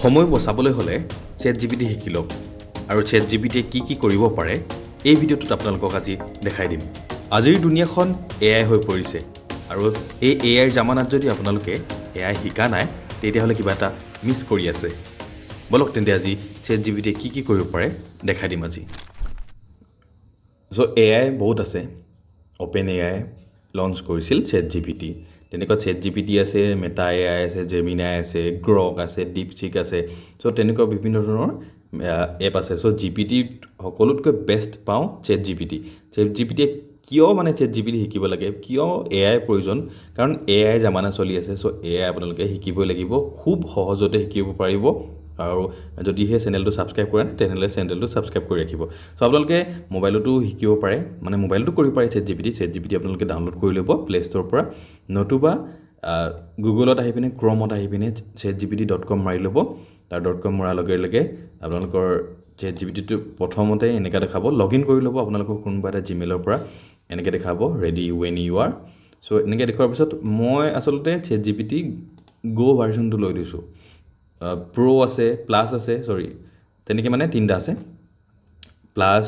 সময় বচাবলৈ হ'লে ChatGPT শিকি লওক আৰু ChatGPTয়ে কি কৰিব পাৰে এই ভিডিঅ'টোত আপোনালোকক আজি দেখাই দিম। আজিৰ দুনিয়াখন AI হৈ পৰিছে আৰু এই AIৰ জামানাত যদি আপোনালোকে AI শিকা নাই তেতিয়াহ'লে কিবা এটা মিছ কৰি আছে। বলক তেন্তে আজি ChatGPTয়ে কি কৰিব পাৰে দেখাই দিম আজি। AI বহুত আছে। OpenAI লঞ্চ কৰিছিল ChatGPT। তেনেকুৱা ChatGPT আছে, Meta AI আছে, Gemini আছে, Grok আছে, DeepSeek আছে। তেনেকুৱা বিভিন্ন ধৰণৰ এপ আছে। GPT সকলোতকৈ বেষ্ট পাওঁ ChatGPT। ChatGPTয়ে কিয় ChatGPT শিকিব লাগে, কিয় AI প্ৰয়োজন, কাৰণ AI জামানা চলি আছে। AI আপোনালোকে শিকিবই লাগিব, খুব সহজতে শিকিব পাৰিব। আৰু যদিহে চেনেলটো ছাবস্ক্ৰাইব কৰে তেনেহ'লে চেনেলটো ছাবস্ক্ৰাইব কৰি ৰাখিব। আপোনালোকে মোবাইলতো শিকিব পাৰে, মোবাইলতো কৰিব পাৰে ChatGPT আপোনালোকে ডাউনলোড কৰি ল'ব প্লে ষ্ট'ৰৰ পৰা, নতুবা গুগলত আহি পিনে ক্ৰমত আহি পিনে chatgpt.com মাৰি ল'ব। তাৰ .com মৰাৰ লগে লগে আপোনালোকৰ ChatGPTটো প্ৰথমতে এনেকৈ দেখাব, লগ ইন কৰি ল'ব আপোনালোকৰ কোনোবা এটা জিমেইলৰ পৰা, এনেকৈ দেখাব ৰেডি ৱেন ইউ আৰ। এনেকৈ দেখুৱাৰ পিছত মই আচলতে ChatGPT Go ভাৰ্জনটো লৈ দিছোঁ। Pro আছে, প্লাছ আছে, তেনেকৈ তিনিটা আছে, প্লাছ,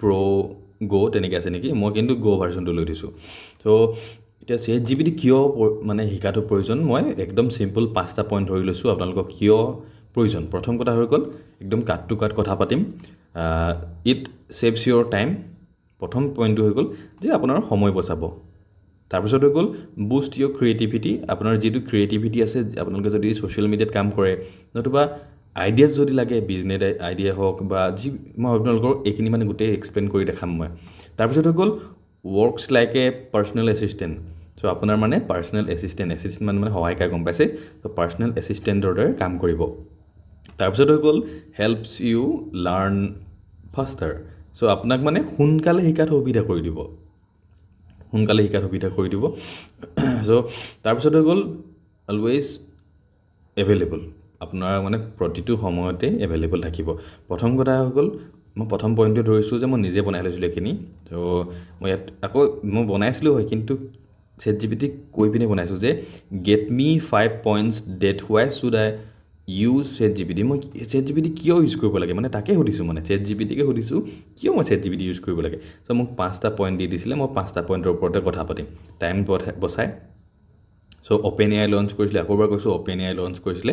Pro, Go তেনেকৈ আছে নেকি। মই কিন্তু Go ভাৰ্জনটো লৈ দিছোঁ। এতিয়া ChatGPT কিয় শিকাটো প্ৰয়োজন, মই একদম চিম্পল 5টা পইণ্ট ধৰি লৈছোঁ আপোনালোকক কিয় প্ৰয়োজন। প্ৰথম কথা হৈ গ'ল, একদম কাট টু কাট কথা পাতিম। It saves your time. প্ৰথম পইণ্টটো হৈ গ'ল যে আপোনাৰ সময় বচাব। তাৰপিছত হৈ গ'ল বুষ্ট ইয়'ৰ ক্ৰিয়েটিভিটি। আপোনাৰ যিটো ক্ৰিয়েটিভিটি আছে, আপোনালোকে যদি ছ'চিয়েল মিডিয়াত কাম কৰে, নতুবা আইডিয়াছ যদি লাগে, বিজনেছ আইডিয়া হওক বা মই আপোনালোকৰ এইখিনি গোটেই এক্সপ্লেইন কৰি দেখাম মই। তাৰপিছত হৈ গ'ল works like a personal assistant. আপোনাৰ পাৰ্চনেল এছিষ্টেণ্ট সহায়িকা, গম পাইছে। পাৰ্চনেল এছিষ্টেণ্টৰ দৰে কাম কৰিব। তাৰপিছত হৈ গ'ল হেল্পছ ইউ লাৰ্ণ ফাষ্টাৰ। আপোনাক সোনকালে শিকাত সুবিধা কৰি দিব। তাৰপিছত হৈ গ'ল অলৱেজ এভেইলেবল। আপোনাৰ প্ৰতিটো সময়তে এভেইলেবল থাকিব। প্ৰথম কথা হৈ গ'ল, মই প্ৰথম পইণ্টটো ধৰিছোঁ যে মই নিজে বনাই লৈছিলোঁ এইখিনি। মই ইয়াত আকৌ মই বনাইছিলোঁ হয়, কিন্তু ChatGPTক কৈ পিনে বনাইছোঁ যে get me 5 points that why should I use ChatGPT। মই ChatGPT কিয় ইউজ কৰিব লাগে তাকে সুধিছোঁ, ChatGPTকে সুধিছোঁ কিয় মই ChatGPT ইউজ কৰিব লাগে। মোক 5টা পইণ্ট দি দিছিলে, মই 5টা পইণ্টৰ ওপৰতে কথা পাতিম, টাইম বচাই। OpenAI লঞ্চ কৰিছিলে, আকৌ এবাৰ কৈছোঁ OpenAI লঞ্চ কৰিছিলে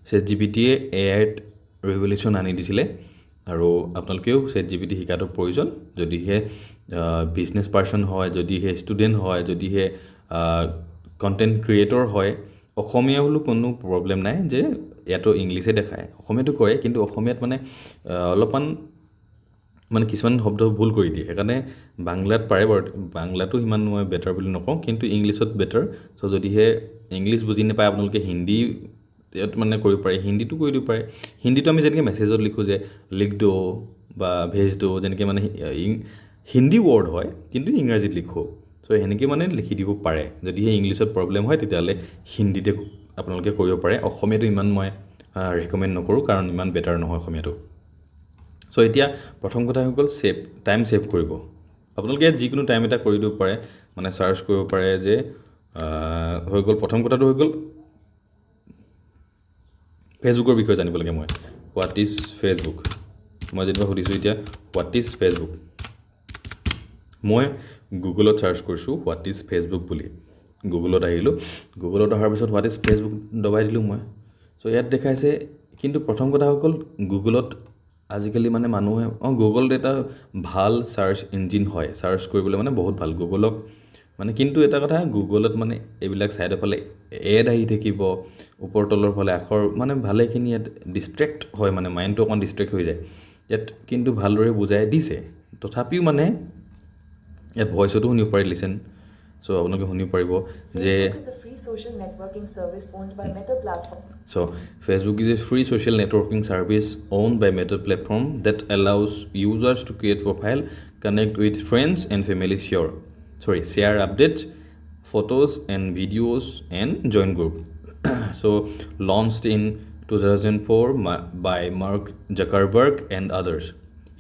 ChatGPTয়ে AIত ৰেভলিউশ্যন আনি দিছিলে। আৰু আপোনালোকেও ChatGPT শিকাটো প্ৰয়োজন, যদিহে বিজনেছ পাৰ্চন হয়, যদিহে ষ্টুডেণ্ট হয়, যদিহে কণ্টেণ্ট ক্ৰিয়েটৰ হয়। অসমীয়া হ'লেও কোনো প্ৰব্লেম নাই, যে ইয়াতো ইংলিছে দেখায়, অসমীয়াটো কৰে, কিন্তু অসমীয়াত অলপমান কিছুমান শব্দ ভুল কৰি দিয়ে। সেইকাৰণে বাংলাত পাৰে বাৰু, বাংলাটো সিমান মই বেটাৰ বুলি নকওঁ, কিন্তু ইংলিছত বেটাৰ। যদিহে ইংলিছ বুজি নাপায় আপোনালোকে হিন্দী ইয়াত কৰিব পাৰে, হিন্দীটো কৰি দিব পাৰে। হিন্দীটো আমি যেনেকৈ মেছেজত লিখোঁ যে লিখ দো বা ভেজ দো, যেনেকৈ হিন্দী ৱৰ্ড হয় কিন্তু ইংৰাজীত লিখোঁ। সেনেকৈ লিখি দিব পাৰে। যদিহে ইংলিছত প্ৰব্লেম হয় তেতিয়াহ'লে হিন্দীতে আপোনালোকে কৰিব পাৰে। অসমীয়াটো ইমান মই ৰেকমেণ্ড নকৰোঁ, কাৰণ ইমান বেটাৰ নহয় অসমীয়াটো। এতিয়া প্ৰথম কথা হৈ গ'ল টাইম ছেভ কৰিব। আপোনালোকে যিকোনো টাইম এটা কৰি দিব পাৰে, চাৰ্চ কৰিব পাৰে যে হৈ গ'ল। প্ৰথম কথাটো হৈ গ'ল ফেচবুকৰ বিষয়ে জানিব লাগে। মই হোৱাট ইজ ফেচবুক, মই যেনিবা সুধিছোঁ এতিয়া হোৱাট ইজ ফেচবুক। মই গুগলত চাৰ্চ কৰিছোঁ হোৱাট ইজ ফেচবুক বুলি। গুগলত আহিলোঁ, গুগলত অহাৰ পিছত হোৱাট ইজ ফেচবুক দবাই দিলোঁ মই। ইয়াত দেখাইছে, কিন্তু প্ৰথম কথা হৈ গ'ল গুগলত আজিকালি মানুহে গুগল এটা ভাল চাৰ্চ ইঞ্জিন হয়, চাৰ্চ কৰিবলৈ বহুত ভাল গুগলক। কিন্তু এটা কথা, গুগলত এইবিলাক ছাইডৰ ফালে এড আহি থাকিব, ওপৰ তলৰ ফালে আখৰ ভালেখিনি ইয়াত ডিষ্ট্ৰেক্ট হয়, মাইণ্ডটো অকণ ডিষ্ট্ৰেক্ট হৈ যায়। ইয়াত কিন্তু ভালদৰে বুজাই দিছে, তথাপিও ইয়াত ভইচতো শুনিব পাৰি, লিচেন। আপোনালোকে শুনিব পাৰিব যে Facebook is a free social networking service owned by Meta platform that allows users to create profile, connect with friends and family, share updates, photos and videos, and join group. Launched in 2004 by Mark Zuckerberg and others.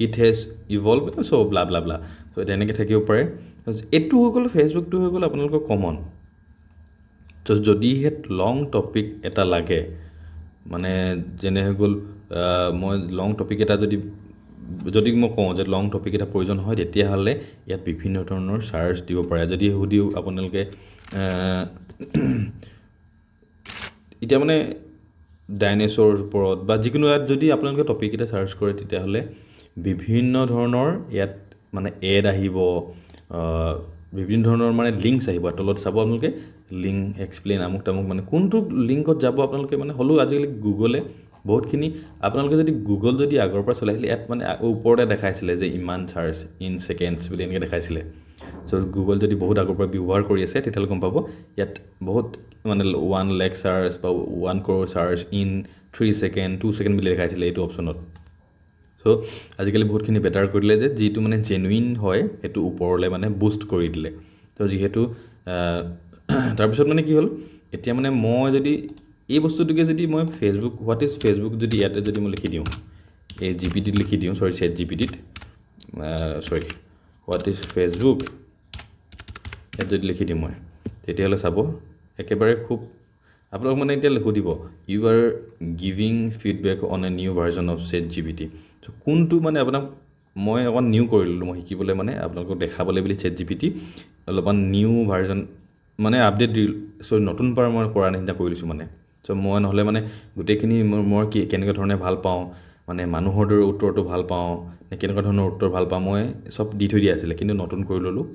It has evolved, blah blah blah. তেনেকৈ থাকিব পাৰে। এইটো হৈ গ'ল, ফেচবুকটো হৈ গ'ল আপোনালোকৰ কমন। যদিহে লং টপিক এটা লাগে, মানে যেনে হৈ গ'ল মই লং টপিক এটা যদি মই কওঁ যে লং টপিক এটা প্ৰয়োজন হয় তেতিয়াহ'লে ইয়াত বিভিন্ন ধৰণৰ চাৰ্চ দিব পাৰে যদি সুধিও আপোনালোকে এতিয়া মানে ডাইনেছৰৰ ওপৰত বা যিকোনো ইয়াত যদি আপোনালোকে টপিক এটা চাৰ্চ কৰে তেতিয়াহ'লে বিভিন্ন ধৰণৰ ইয়াত মানে এড আহিব বিভিন্ন ধৰণৰ মানে লিংকছ আহিব তলত চাব আপোনালোকে লিংক এক্সপ্লেইন আমুক তামুক মানে কোনটো লিংকত যাব আপোনালোকে মানে হ'লেও আজিকালি গুগলে বহুতখিনি আপোনালোকে যদি গুগল যদি আগৰ পৰা চলাইছিলে ইয়াত মানে ওপৰতে দেখাইছিলে যে ইমান চাৰ্চ ইন ছেকেণ্ডছ বুলি এনেকৈ দেখাইছিলে চ' গুগল যদি বহুত আগৰ পৰা ব্যৱহাৰ কৰি আছে তেতিয়াহ'লে গম পাব ইয়াত বহুত মানে 1 লাখ চাৰ্চ বা 1 crore search in 3 second 2 second বুলি দেখাইছিলে এইটো অপশ্যনত চ' আজিকালি বহুতখিনি বেটাৰ কৰি দিলে যে যিটো মানে জেনুইন হয় সেইটো ওপৰলৈ মানে বুষ্ট কৰি দিলে ত' যিহেতু তাৰপিছত মানে কি হ'ল এতিয়া মানে মই যদি এই বস্তুটোকে যদি মই ফেচবুক হোৱাট ইজ ফেচবুক যদি ইয়াতে যদি মই লিখি দিওঁ এই জিপিটিত লিখি দিওঁ চেট জিপিটিত হোৱাট ইজ ফেচবুক ইয়াত যদি লিখি দিওঁ মই তেতিয়াহ'লে চাব একেবাৰে খুব আপোনালোক মানে এতিয়া সুধিব you are giving feedback on a new version of ChatGPT ত' কোনটো মানে আপোনাক মই অকণ নিউ কৰি ল'লোঁ মই শিকিবলৈ মানে আপোনালোকক দেখাবলৈ বুলি চেট জিপিটি অলপমান নিউ ভাৰ্জন মানে আপডেট দি নতুন পৰা মই কৰা নিচিনা কৰি লৈছোঁ মানে চ' মই নহ'লে মানে গোটেইখিনি মই কেনেকুৱা ধৰণে ভাল পাওঁ মানে মানুহৰ দৰে উত্তৰটো ভাল পাওঁ নে কেনেকুৱা ধৰণৰ উত্তৰ ভাল পাওঁ মই চব দি থৈ দিয়া আছিলে কিন্তু নতুন কৰি ল'লোঁ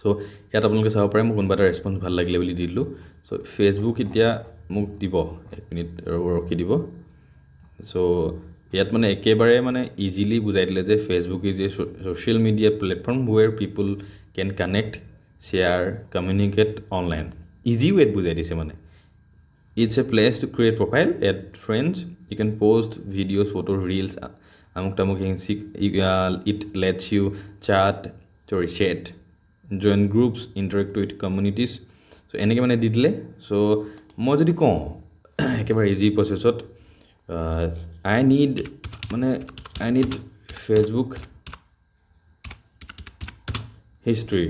চ' ইয়াত আপোনালোকে চাব পাৰে মোক কোনোবা এটা ৰেছপন্স ভাল লাগিলে বুলি দি দিলোঁ চ' ফেচবুক এতিয়া মোক দিব 1 মিনিট ৰখি দিব চ' ইয়াত মানে একেবাৰে মানে ইজিলি বুজাই দিলে যে Facebook is a social media platform where people can connect share communicate online easy ৱেত বুজাই দিছে মানে it's a place to create profile add friends you can post videos photo reels আমুক তামুক it lets you chat join groups interact with communities so' এনেকৈ মানে দি দিলে চ' মই যদি কওঁ একেবাৰে ইজি প্ৰচেছত আই নিড ফেচবুক হিষ্ট্ৰী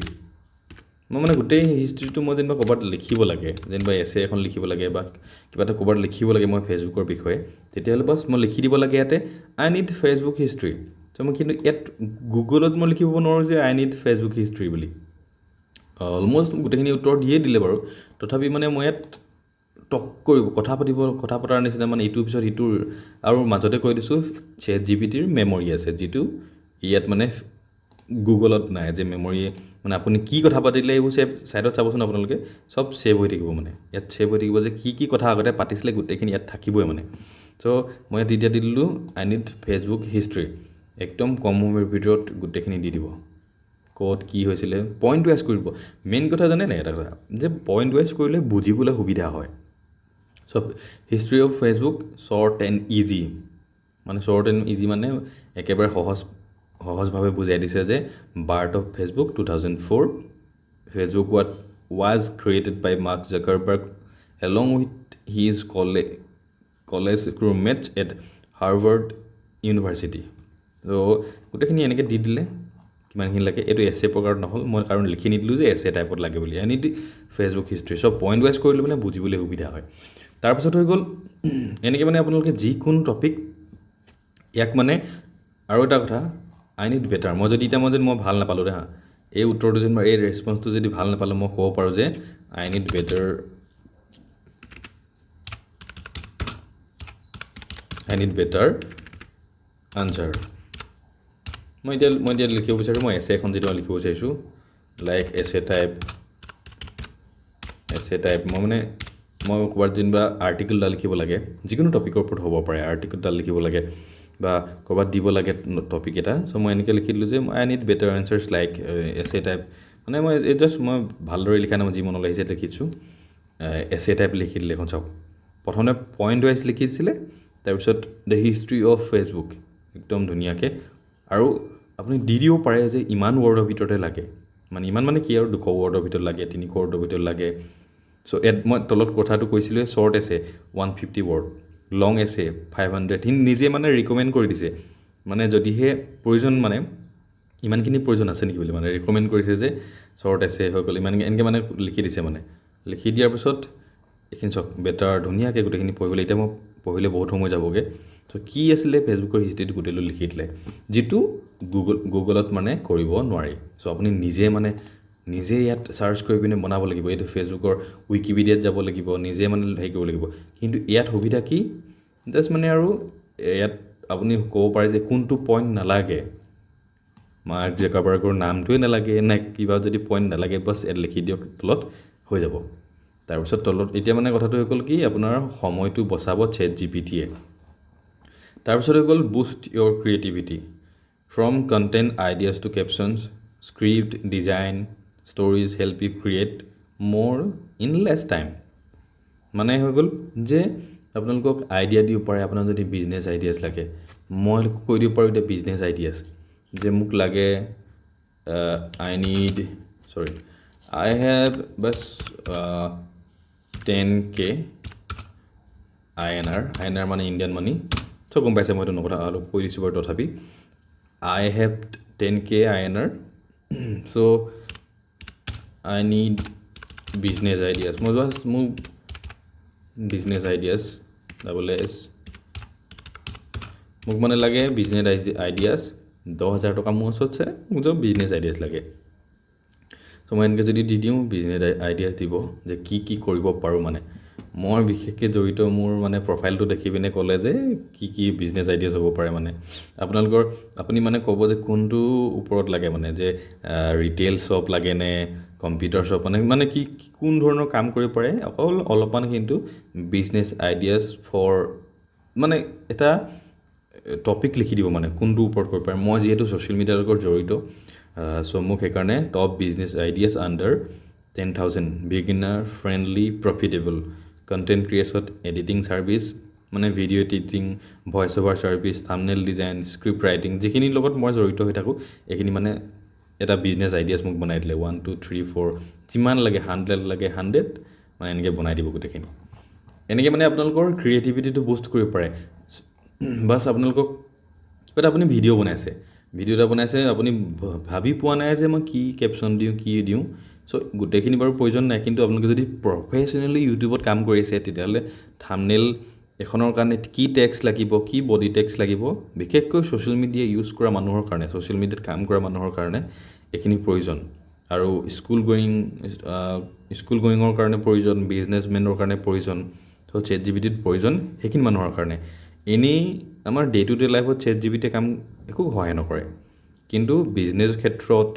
মই মানে গোটেই হিষ্ট্ৰীটো মই যেনিবা ক'ৰবাত লিখিব লাগে যেনিবা এছে এখন লিখিব লাগে বা কিবা এটা ক'ৰবাত লিখিব লাগে মই ফেচবুকৰ বিষয়ে তেতিয়াহ'লে বাছ মই লিখি দিব লাগে ইয়াতে আই নিড ফেচবুক হিষ্ট্ৰী ত' মই কিন্তু ইয়াত গুগলত মই লিখিব নোৱাৰোঁ যে আই নিড ফেচবুক হিষ্ট্ৰী বুলি অলমষ্ট গোটেইখিনি উত্তৰ দিয়ে দিলে বাৰু তথাপি মানে মই ইয়াত টক কৰিব কথা পতাৰ নিচিনা মানে ইটোৰ পিছত সিটোৰ আৰু মাজতে কৈ দিছোঁ চেট জিপিটিৰ মেমৰি আছে যিটো ইয়াত মানে গুগলত নাই যে মেমৰি মানে আপুনি কি কথা পাতিলে এইবোৰ ছাইডত চাবচোন আপোনালোকে চব ছেভ হৈ থাকিব মানে ইয়াত ছেভ হৈ থাকিব যে কি কথা আগতে পাতিছিলে গোটেইখিনি ইয়াত থাকিবই মানে চ' মই ইয়াত এতিয়া দি দিলোঁ আই নিড ফেচবুক হিষ্ট্ৰী একদম কম সময়ৰ ভিতৰত গোটেইখিনি দি দিব ক'ত কি হৈছিলে পইণ্ট ৱাইজ কৰিব মেইন কথা জানে নাই এটা কথা যে পইণ্ট ৱাইজ কৰিলে বুজিবলৈ সুবিধা হয় so' history of Facebook short and easy মানে শ্বৰ্ট এণ্ড ইজি মানে একেবাৰে সহজভাৱে বুজাই দিছে যে birth of Facebook 2004 Facebook was created by Mark Zuckerberg along with his college roommates at Harvard University ত' গোটেইখিনি এনেকৈ দি দিলে কিমানখিনি লাগে এইটো এছে প্ৰকাৰত নহ'ল মই কাৰণ লিখি নিদিলোঁ যে এছে টাইপত লাগে বুলি এনি ফেচবুক হিষ্ট্ৰী চব পইণ্ট ৱাইজ কৰিলে মানে বুজিবলৈ সুবিধা হয় তাৰপিছত হৈ গ'ল এনেকৈ মানে আপোনালোকে যিকোনো টপিক ইয়াক মানে আৰু এটা কথা আই নিড বেটাৰ মই যদি মই ভাল নাপালোঁ দে এই উত্তৰটো যেনিবা এই ৰেছপন্সটো যদি ভাল নাপালোঁ মই ক'ব পাৰোঁ যে আই নিড বেটাৰ আনচাৰ মই এতিয়া লিখিব বিচাৰোঁ মই এছে এখন যিটো লিখিব বিচাৰিছোঁ লাইক এছে টাইপ মই ক'ৰবাত যেনিবা আৰ্টিকেল এটা লিখিব লাগে যিকোনো টপিকৰ ওপৰত হ'ব পাৰে আৰ্টিকেল এটা লিখিব লাগে বা ক'ৰবাত দিব লাগে টপিক এটা চ' মই এনেকৈ লিখি দিলোঁ যে আই নিড বেটাৰ এনচাৰ্ছ লাইক এছে টাইপ মানে মই মই ভালদৰে লিখা নাই মই যি মনলৈ আহিছে লিখিছোঁ এছে টাইপ লিখি দিলে এখন চাওক প্ৰথমতে পইণ্ট ৱাইজ লিখি দিছিলে তাৰপিছত দ্য হিষ্ট্ৰী অফ ফেচবুক একদম ধুনীয়াকৈ আৰু আপুনি দি দিব পাৰে যে ইমান ৱৰ্ডৰ ভিতৰতে লাগে মানে কি আৰু 200 ৱৰ্ডৰ ভিতৰত লাগে 300 ৱৰ্ডৰ ভিতৰত লাগে চ' মই তলত কথাটো কৈছিলোঁ শ্বৰ্ট এছে 150 ৱৰ্ড লং এছে 500 সি নিজে মানে ৰিকমেণ্ড কৰি দিছে মানে যদিহে প্ৰয়োজন মানে ইমানখিনি প্ৰয়োজন আছে নেকি বুলি মানে ৰিকমেণ্ড কৰিছে যে শ্বৰ্ট এছে হৈ গ'ল এনেকৈ মানে লিখি দিছে মানে লিখি দিয়াৰ পিছত এইখিনি চাওক বেটাৰ ধুনীয়াকৈ গোটেইখিনি পঢ়িবলৈ এতিয়া মই পঢ়িলে বহুত সময় যাবগৈ চ' কি আছিলে ফেচবুকৰ হিষ্ট্ৰীটো গোটেইটো লিখি দিলে যিটো গুগলত মানে কৰিব নোৱাৰি চ' আপুনি নিজে ইয়াত চাৰ্চ কৰি পিনে বনাব লাগিব এইটো ফেচবুকৰ উইকিপিডিয়াত যাব লাগিব নিজে মানে হেৰি কৰিব লাগিব কিন্তু ইয়াত সুবিধা কি জাষ্ট মানে আৰু ইয়াত আপুনি ক'ব পাৰে যে কোনটো পইণ্ট নালাগে মাৰ্ক জাকাৰবাৰ্গৰ নামটোৱে নালাগে নে কিবা যদি পইণ্ট নালাগে বাছ ইয়াত লিখি দিয়ক তলত হৈ যাব তাৰপিছত তলত এতিয়া মানে কথাটো হৈ গ'ল কি আপোনাৰ সময়টো বচাব ChatGPT-য়ে তাৰপিছত হৈ গ'ল boost your creativity from content ideas to captions script design stories help you create more in less time মানে হৈ গ'ল যে আপোনালোকক আইডিয়া দিব পাৰে আপোনাৰ যদি বিজনেছ আইডিয়াছ লাগে মই কৈ দিব পাৰোঁ এতিয়া বিজনেছ আইডিয়াছ যে মোক লাগে I have bus 10K INR মানে ইণ্ডিয়ান মানি চ' গম পাইছে মই এইটো নকথা অলপ কৈ দিছোঁ বাৰু তথাপি I have 10K INR so' I need business ideas মই জাষ্ট মোক বিজনেছ আইডিয়াছ S মোক মানে লাগে বিজনেছ আইডিয়াছ 10,000 টকা মোৰ ওচৰত আছে মোক যে বিজনেছ আইডিয়াছ লাগে চ' মই এনেকৈ যদি দি দিওঁ বিজনেছ আইডিয়াছ দিব যে কি কৰিব পাৰোঁ মানে মই বিশেষকৈ জড়িত মোৰ মানে প্ৰফাইলটো দেখি পিনে ক'লে যে কি বিজনেছ আইডিয়াছ হ'ব পাৰে মানে আপুনি মানে ক'ব যে কোনটো ওপৰত লাগে মানে যে ৰিটেইল শ্বপ লাগেনে কম্পিউটাৰ শ্বপ মানে কি কোন ধৰণৰ কাম কৰিব পাৰে অলপমান কিন্তু বিজনেছ আইডিয়াছ ফৰ মানে এটা টপিক লিখি দিব মানে কোনটো ওপৰত কৰিব পাৰে মই যিহেতু ছ'চিয়েল মিডিয়াৰ লগত জড়িত চ' মোক সেইকাৰণে top business ideas under 10,000 beginner friendly profitable content creation editing services মানে video' editing voice over services thumbnail design script writing যিখিনিৰ লগত মই জড়িত হৈ থাকোঁ এইখিনি মানে এটা বিজনেছ আইডিয়াছ মোক বনাই দিলে 1 2 3 4 যিমান লাগে 100 লাগে 100 মানে এনেকৈ বনাই দিব গোটেইখিনি এনেকৈ মানে আপোনালোকৰ ক্ৰিয়েটিভিটিটো বুষ্ট কৰিব পাৰে বাছ আপোনালোকক এটা আপুনি ভিডিঅ' এটা বনাইছে আপুনি ভাবি পোৱা নাই যে মই কি কেপশ্যন দিওঁ কি দিওঁ চ' গোটেইখিনি বাৰু প্ৰয়োজন নাই কিন্তু আপোনালোকে যদি প্ৰফেশ্যনেলি ইউটিউবত কাম কৰি আছে তেতিয়াহ'লে থাম্বনেইল এখনৰ কাৰণে কি টেক্সট লাগিব কি বডি টেক্সট লাগিব বিশেষকৈ ছ'চিয়েল মিডিয়া ইউজ কৰা মানুহৰ কাৰণে ছ'চিয়েল মিডিয়াত কাম কৰা মানুহৰ কাৰণে এইখিনি প্ৰয়োজন আৰু স্কুল গোয়িঙৰ কাৰণে প্ৰয়োজন বিজনেছমেনৰ কাৰণে প্ৰয়োজন ত' ChatGPT-ত প্ৰয়োজন সেইখিনি মানুহৰ কাৰণে এনেই আমাৰ ডে টু ডে লাইফত ChatGPT-য়ে কাম একো সহায় নকৰে কিন্তু বিজনেছ ক্ষেত্ৰত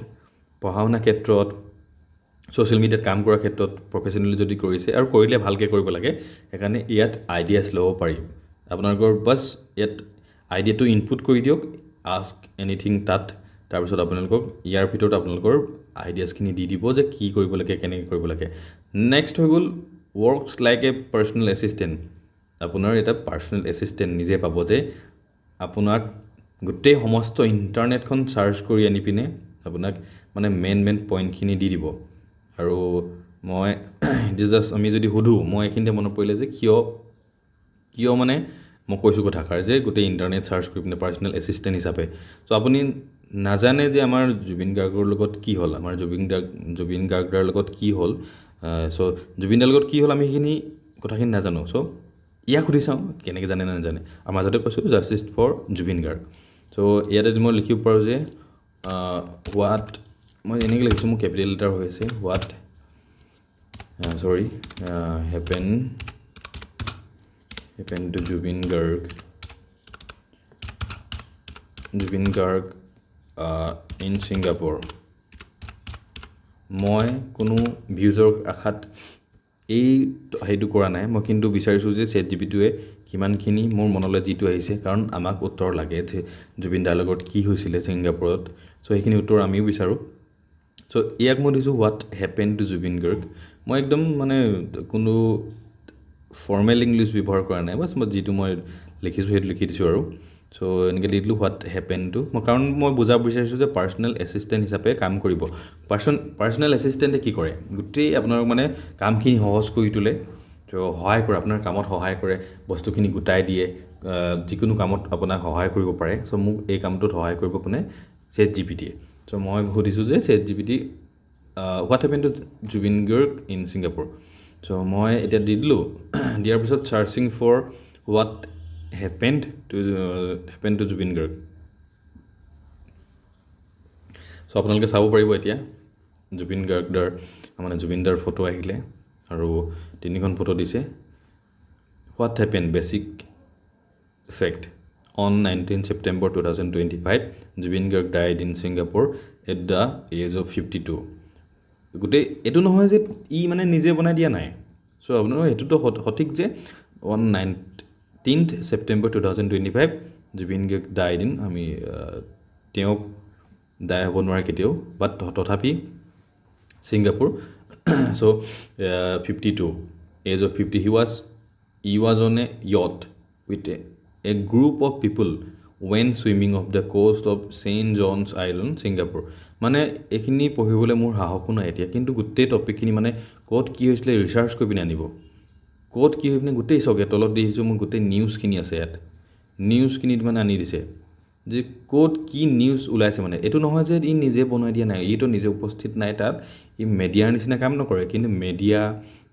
পঢ়া শুনা ক্ষেত্ৰত ছ'চিয়েল মিডিয়াত কাম কৰাৰ ক্ষেত্ৰত প্ৰফেশ্যনেলি যদি কৰিছে আৰু কৰিলে ভালকৈ কৰিব লাগে সেইকাৰণে ইয়াত আইডিয়াছ ল'ব পাৰি আপোনালোকৰ বাছ ইয়াত আইডিয়াটো ইনপুট কৰি দিয়ক আস্ক এনিথিং তাৰপিছত আপোনালোকক ইয়াৰ ভিতৰত আপোনালোকৰ আইডিয়াছখিনি দি দিব যে কি কৰিব লাগে কেনেকৈ কৰিব লাগে নেক্সট হৈ গ'ল works like a personal assistant আপোনাৰ এটা পাৰ্চনেল এছিষ্টেণ্ট নিজে পাব যে আপোনাক গোটেই সমস্ত ইণ্টাৰনেটখন চাৰ্চ কৰি আনি পিনে আপোনাক মানে মেইন পইণ্টখিনি দি দিব আৰু মই জাষ্ট আমি যদি সুধোঁ মই এইখিনিতে মনত পৰিলে যে কিয় মানে মই কৈছোঁ কথাষাৰ যে গোটেই ইণ্টাৰনেট চাৰ্চ কৰি পিনে পাৰ্চনেল এছিষ্টেণ্ট হিচাপে চ' আপুনি নাজানে যে আমাৰ জুবিন গাৰ্গৰ লগত কি হ'ল আমাৰ জুবিন গাৰ্গৰ লগত কি হ'ল চ' জুবিনদাৰ লগত কি হ'ল আমি সেইখিনি কথাখিনি নাজানো চ' ইয়াক সুধি চাওঁ কেনেকৈ জানে নে নাজানে আৰু মাজতে কৈছোঁ জাষ্টিছ ফৰ জুবিন গাৰ্গ চ' ইয়াতে মই লিখিব পাৰোঁ যে হোৱাট মই এনেকৈ লিখিছোঁ মোৰ কেপিটেল লেটাৰ হৈ আছে what happen to Zubeen Garg in Singapore মই কোনো ভিউজৰ আশাত এই সেইটো কৰা নাই মই কিন্তু বিচাৰিছোঁ যে ChatGPT-য়ে কিমানখিনি মোৰ মনলৈ যিটো আহিছে কাৰণ আমাক উত্তৰ লাগে যে জুবিন দাৰ লগত কি হৈছিলে ছিংগাপুৰত চ' সেইখিনি উত্তৰ আমিও বিচাৰোঁ চ' ইয়াক মই দিছোঁ what happen to Zubeen Garg মই একদম মানে কোনো ফৰ্মেল ইংলিছ ব্যৱহাৰ কৰা নাই বাছ মই যিটো মই লিখিছোঁ সেইটো লিখি দিছোঁ আৰু চ' এনেকৈ দি দিলোঁ হোৱাট হেপেন টু কাৰণ মই বুজাব বিচাৰিছোঁ যে পাৰ্চনেল এছিষ্টেণ্ট হিচাপে কাম কৰিব পাৰ্চনেল এছিষ্টেণ্টে কি কৰে গোটেই আপোনাৰ মানে কামখিনি সহজ কৰি তোলে ত' সহায় কৰে আপোনাৰ কামত সহায় কৰে বস্তুখিনি গোটাই দিয়ে যিকোনো কামত আপোনাক সহায় কৰিব পাৰে চ' মোক এই কামটোত সহায় কৰিব কোনে ChatGPT-য়ে চ' মই সুধিছোঁ যে ChatGPT what happen to Zubeen Garg in Singapore so' মই এতিয়া দি দিলোঁ দিয়াৰ পিছত searching for what happened to Zubeen Garg. So' আপোনালোকে চাব পাৰিব এতিয়া জুবিন গাৰ্গদাৰ মানে জুবিনদাৰ ফটো আহিলে আৰু 3খন ফটো দিছে। What happened basic fact on 19 September 2025 Zubeen Garg died in Singapore at the age of 52। গোটেই এইটো নহয় যে ই মানে নিজে বনাই দিয়া নাই। চ' আপোনাৰ সেইটোতো সঠিক যে on 19 September 2025 Zubeen Garg died in, আমি তেওঁক দায় হ'ব নোৱাৰে কেতিয়াও, বাট তথাপি Singapore. So' 52 age of 50 he was on a yacht with a group of people when swimming off the coast of Saint John's Island Singapore. মানে এইখিনি পঢ়িবলৈ মোৰ সাহসো নাই এতিয়া, কিন্তু গোটেই টপিকখিনি মানে ক'ত কি হৈছিলে ৰিচাৰ্চ কৰি পিনে আনিব, ক'ত কি হৈ পিনে গোটেই চকে তলত দেখিছোঁ মই গোটেই নিউজখিনি আছে ইয়াত, নিউজখিনিত মানে আনি দিছে যে ক'ত কি নিউজ ওলাইছে। মানে এইটো নহয় যে ই নিজে বনাই দিয়া নাই, ইটো নিজে উপস্থিত নাই তাত, ই মেডিয়াৰ নিচিনা কাম নকৰে, কিন্তু মেডিয়া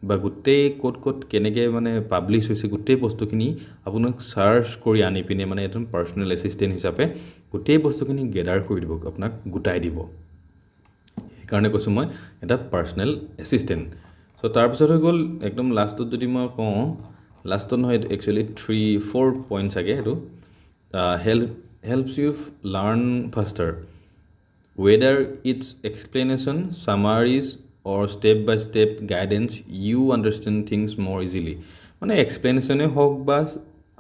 বা গোটেই ক'ত কেনেকৈ মানে পাব্লিছ হৈছে গোটেই বস্তুখিনি আপোনাক চাৰ্চ কৰি আনি পিনে মানে এজন পাৰ্চনেল এছিষ্টেণ্ট হিচাপে গোটেই বস্তুখিনি গেডাৰ কৰি দিব, আপোনাক গোটাই দিব। সেইকাৰণে কৈছোঁ মই এটা পাৰ্চনেল এছিষ্টেণ্ট। চ' তাৰপিছত হৈ গ'ল একদম লাষ্টত যদি মই কওঁ, লাষ্টত নহয় একচুৱেলি 3-4 পইণ্ট চাগে সেইটো, helps you learn faster whether it's explanation, summaries or step by step guidance, you understand things more easily। মানে এক্সপ্লেনেশ্যনেই হওক বা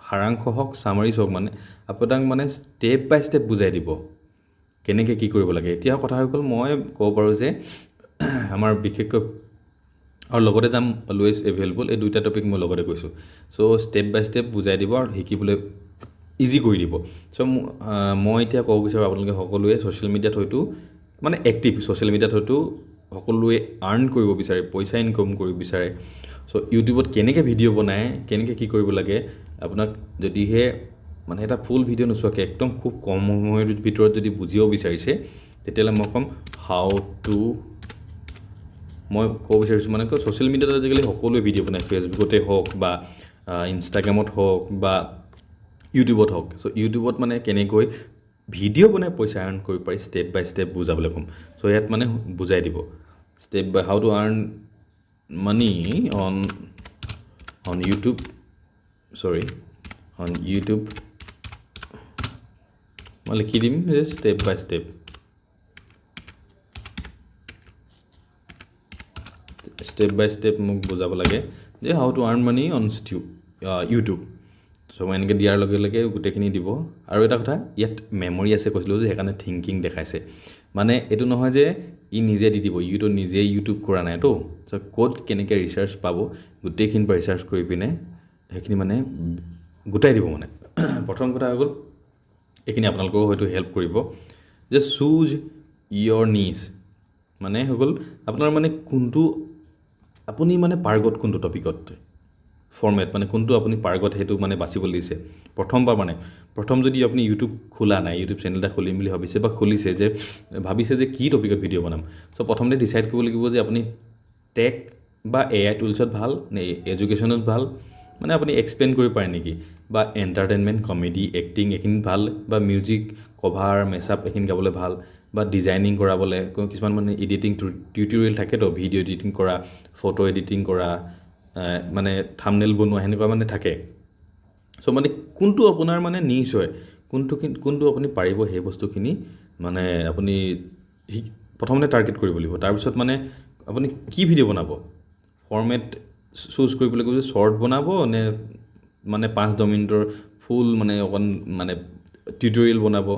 সাৰাংশ হওক, ছামাৰিজ হওক, মানে আপোনাক মানে ষ্টেপ বাই ষ্টেপ বুজাই দিব কেনেকৈ কি কৰিব লাগে। এতিয়া কথা হৈ গ'ল মই ক'ব পাৰোঁ যে আমাৰ বিশেষকৈ আৰু লগতে যাম অলৱেজ এভেইলেবল, এই দুইটা টপিক মই লগতে কৈছোঁ। চ' ষ্টেপ বাই ষ্টেপ বুজাই দিব আৰু শিকিবলৈ ইজি কৰি দিব। চ' মই এতিয়া ক'ব বিচাৰোঁ আপোনালোকে সকলোৱে ছ'চিয়েল মিডিয়াত হয়তো মানে এক্টিভ, ছ'চিয়েল মিডিয়াত হয়তো সকলোৱে আৰ্ণ কৰিব বিচাৰে, পইচা ইনকাম কৰিব বিচাৰে। চ' ইউটিউবত কেনেকৈ ভিডিঅ' বনায়, কেনেকৈ কি কৰিব লাগে, আপোনাক যদিহে মানে এটা ফুল ভিডিঅ' নোচোৱাকৈ একদম খুব কম সময়ৰ ভিতৰত যদি বুজিব বিচাৰিছে, তেতিয়াহ'লে মই ক'ম হাউ টু। মই ক'ব বিচাৰিছোঁ মানে ছ'চিয়েল মিডিয়াত আজিকালি সকলোৱে ভিডিঅ' বনায়, ফেচবুকতে হওক বা ইনষ্টাগ্ৰামত হওক বা ইউটিউবত হওক। চ' ইউটিউবত মানে কেনেকৈ ভিডিঅ' বনাই পইচা আৰ্ণ কৰিব পাৰি ষ্টেপ বাই ষ্টেপ বুজাবলৈ ক'ম। চ' ইয়াত মানে বুজাই দিব step by how to earn money on YouTube, on YouTube. মই লিখি দিম যে step by step, step by step মোক বুজাব লাগে যে how to earn money on YouTube. So' মই এনেকৈ দিয়াৰ লগে লগে গোটেইখিনি দিব। আৰু এটা কথা, ইয়াত মেমৰি আছে কৈছিলোঁ যে, সেইকাৰণে থিংকিং দেখাইছে। মানে এইটো নহয় যে ই নিজে দি দিব, ইটো নিজে ইউটিউব কৰা নাইতো। চ' ক'ত কেনেকৈ ৰিচাৰ্চ পাব, গোটেইখিনিৰ পৰা ৰিচাৰ্চ কৰি পিনে সেইখিনি মানে গোটাই দিব। মানে প্ৰথম কথা হৈ গ'ল, এইখিনি আপোনালোকেও হয়তো হেল্প কৰিব যে চুজ ইয়ৰ নিজ, মানে হৈ গ'ল আপোনাৰ মানে কোনটো আপুনি মানে পাৰ্গত, কোনটো টপিকত ফৰ্মেট মানে কোনটো আপুনি পাৰ্গত সেইটো মানে বাচিবলৈ দিছে। প্ৰথম যদি আপুনি ইউটিউব খোলা নাই, ইউটিউব চেনেল এটা খুলিম বুলি ভাবিছে বা খুলিছে, যে ভাবিছে যে কি টপিকত ভিডিঅ' বনাম। চ' প্ৰথমতে ডিচাইড কৰিব লাগিব যে আপুনি টেক বা AI টুলছত ভাল নে এডুকেশ্যনত ভাল, মানে আপুনি এক্সপ্লেইন কৰিব পাৰে নেকি, বা এণ্টাৰটেইনমেণ্ট, কমেডি, এক্টিং এইখিনিত ভাল, বা মিউজিক, কভাৰ, মেচআপ এইখিনি গাবলৈ ভাল, বা ডিজাইনিং কৰাবলৈ, কিছুমান মানে এডিটিং টিউটৰিয়েল থাকেতো, ভিডিঅ' এডিটিং কৰা, ফটো এডিটিং কৰা, মানে থাম্বনেইল বনোৱা, সেনেকুৱা মানে থাকে। চ' মানে কোনটো আপোনাৰ মানে নিজ হয়, কোনটো আপুনি পাৰিব, সেই বস্তুখিনি মানে আপুনি প্ৰথমতে টাৰ্গেট কৰিব লাগিব। তাৰপিছত মানে আপুনি কি ভিডিঅ' বনাব, ফৰ্মেট চুজ কৰিবলৈ কৈছে, শ্বৰ্ট বনাব নে মানে 5-10 মিনিটৰ ফুল মানে অকণ মানে টিউটৰিয়েল বনাব,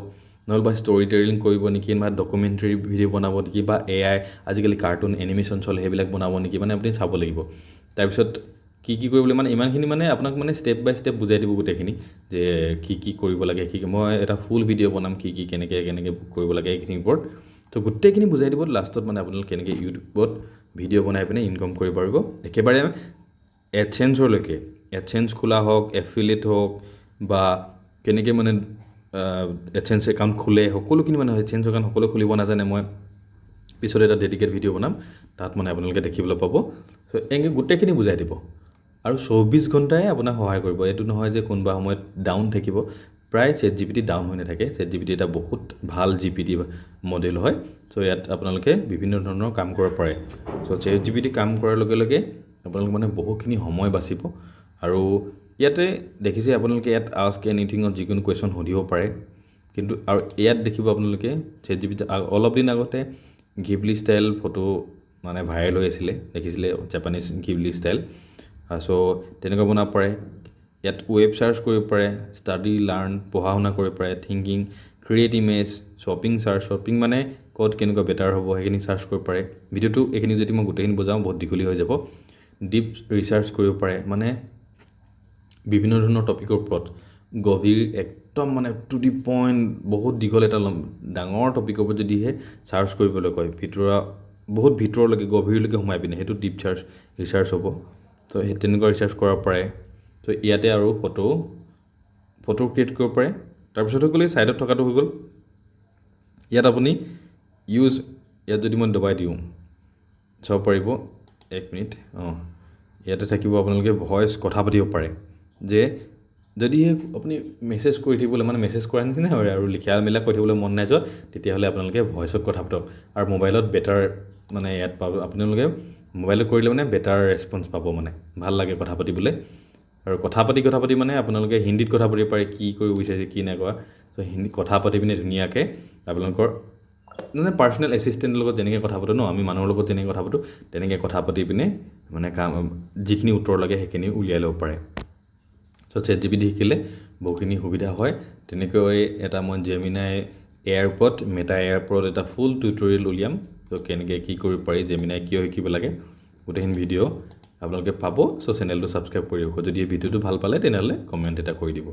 নহ'লে বা ষ্টৰি টেলিং কৰিব নেকি, বা ডকুমেণ্টাৰী ভিডিঅ' বনাব নেকি, বা AI আজিকালি কাৰ্টুন এনিমেশ্যন চলে সেইবিলাক বনাব নেকি, মানে আপুনি চাব লাগিব। তাৰপিছত কি কৰিবলৈ মানে ইমানখিনি মানে আপোনাক মানে ষ্টেপ বাই ষ্টেপ বুজাই দিব গোটেইখিনি, যে কি কৰিব লাগে, মই এটা ফুল ভিডিঅ' বনাম, কেনেকৈ কৰিব লাগে এইখিনিৰ ওপৰত। তো গোটেইখিনি বুজাই দিব। লাষ্টত মানে আপোনালোকে কেনেকৈ ইউটিউবত ভিডিঅ' বনাই পিনে ইনকাম কৰিব পাৰিব, একেবাৰে এডচেঞ্চৰলৈকে, এডচেঞ্চ খোলা হওক, এফিলিয়েট হওক, বা কেনেকৈ মানে এডচেঞ্চ একাউণ্ট খোলে, সকলোখিনি মানে এডচেঞ্চ একাউণ্ট সকলো খুলিব নাজানে, মই পিছত এটা ডেডিকেট ভিডিঅ' বনাম, তাত মানে আপোনালোকে দেখিবলৈ পাব। চ' এনেকৈ গোটেইখিনি বুজাই দিব আৰু 24 ঘণ্টাই আপোনাক সহায় কৰিব। এইটো নহয় যে কোনোবা সময়ত ডাউন থাকিব, প্ৰায় ChatGPT ডাউন হৈ নাথাকে। ChatGPT এটা বহুত ভাল GPT মডেল হয়। চ' ইয়াত আপোনালোকে বিভিন্ন ধৰণৰ কাম কৰিব পাৰে। চ' ChatGPT কাম কৰাৰ লগে লগে আপোনালোকে মানে বহুখিনি সময় বাচিব। আৰু ইয়াতে দেখিছে আপোনালোকে ইয়াত আস্ক এনিথিঙত যিকোনো কুৱেশ্যন সুধিব পাৰে। কিন্তু আৰু ইয়াত দেখিব আপোনালোকে ChatGPT অলপ দিন আগতে ঘিবলি ষ্টাইল ফটো মানে ভাইৰেল হৈ আছিলে, দেখিছিলে জাপানিজ ঘিবলি ষ্টাইল। চ' তেনেকুৱা বনাব পাৰে। ইয়াত ৱেব চাৰ্চ কৰিব পাৰে, ষ্টাডি লাৰ্ণ পঢ়া শুনা কৰিব পাৰে, thinking, create image, shopping search, shopping মানে ক'ত কেনেকুৱা বেটাৰ হ'ব সেইখিনি চাৰ্চ কৰিব পাৰে। ভিডিঅ'টো এইখিনি যদি মই গোটেইখিনি বুজাওঁ বহুত দীঘলীয়া হৈ যাব। ডিপ ৰিচাৰ্চ কৰিব পাৰে, মানে বিভিন্ন ধৰণৰ টপিকৰ ওপৰত গভীৰ একদম মানে টু দি পইণ্ট বহুত দীঘল এটা ডাঙৰ টপিকৰ ওপৰত যদিহে চাৰ্চ কৰিবলৈ কয়, বহুত ভিতৰলৈকে গভীৰলৈকে সোমাই পিনে, সেইটো ডিপ ৰিচাৰ্চ হ'ব। তো সেই তেনেকুৱা ৰিচাৰ্চ কৰিব পাৰে। তো ইয়াতে আৰু ফটো ক্ৰিয়েট কৰিব পাৰে। তাৰপিছত হৈ গ'লে ছাইডত থকাটো হৈ গ'ল। ইয়াত আপুনি ইয়াত যদি মই দবাই দিওঁ চাব পাৰিব। 1 মিনিট। ইয়াতে থাকিব আপোনালোকে ভইচ কথা পাতিব পাৰে। যে যদিহে আপুনি মেছেজ কৰি থাকিবলৈ মানে মেছেজ কৰাৰ নিচিনাই হয় আৰু লিখা মেলা কৰি থাকিবলৈ মন নাই যোৱা, তেতিয়াহ'লে আপোনালোকে ভইচত কথা পাতক। আৰু মোবাইলত বেটাৰ মানে ইয়াত পাব, আপোনালোকে মোবাইলত কৰিলে মানে বেটাৰ ৰেচপঞ্চ পাব, মানে ভাল লাগে কথা পাতিবলৈ। আৰু কথা পাতি মানে আপোনালোকে হিন্দীত কথা পাতিব পাৰে, কি কৰিব বিচাৰিছে কি নাই কৰা। চ' হিন্দী কথা পাতি পিনে ধুনীয়াকৈ আপোনালোকৰ মানে পাৰ্চনেল এছিষ্টেণ্টৰ লগত যেনেকৈ কথা পাতোঁ ন, আমি মানুহৰ লগত যেনেকৈ কথা পাতোঁ তেনেকৈ কথা পাতি পিনে মানে যিখিনি উত্তৰ লাগে সেইখিনি উলিয়াই ল'ব পাৰে। চ' ChatGPT শিকিলে বহুখিনি সুবিধা হয়। তেনেকৈ এটা মই জেমিনাই এয়াৰপড মেটা এয়াৰপড এটা ফুল টিউটৰিয়েল উলিয়াম। চ' কেনেকৈ কি কৰিব পাৰি, জেমিনাই কিয় শিকিব লাগে, গোটেইখিনি ভিডিঅ' আপোনালোকে পাব। চ' চেনেলটো ছাবস্ক্ৰাইব কৰি ৰাখক। যদি এই ভিডিঅ'টো ভাল পালে তেনেহ'লে কমেণ্ট এটা কৰি দিব।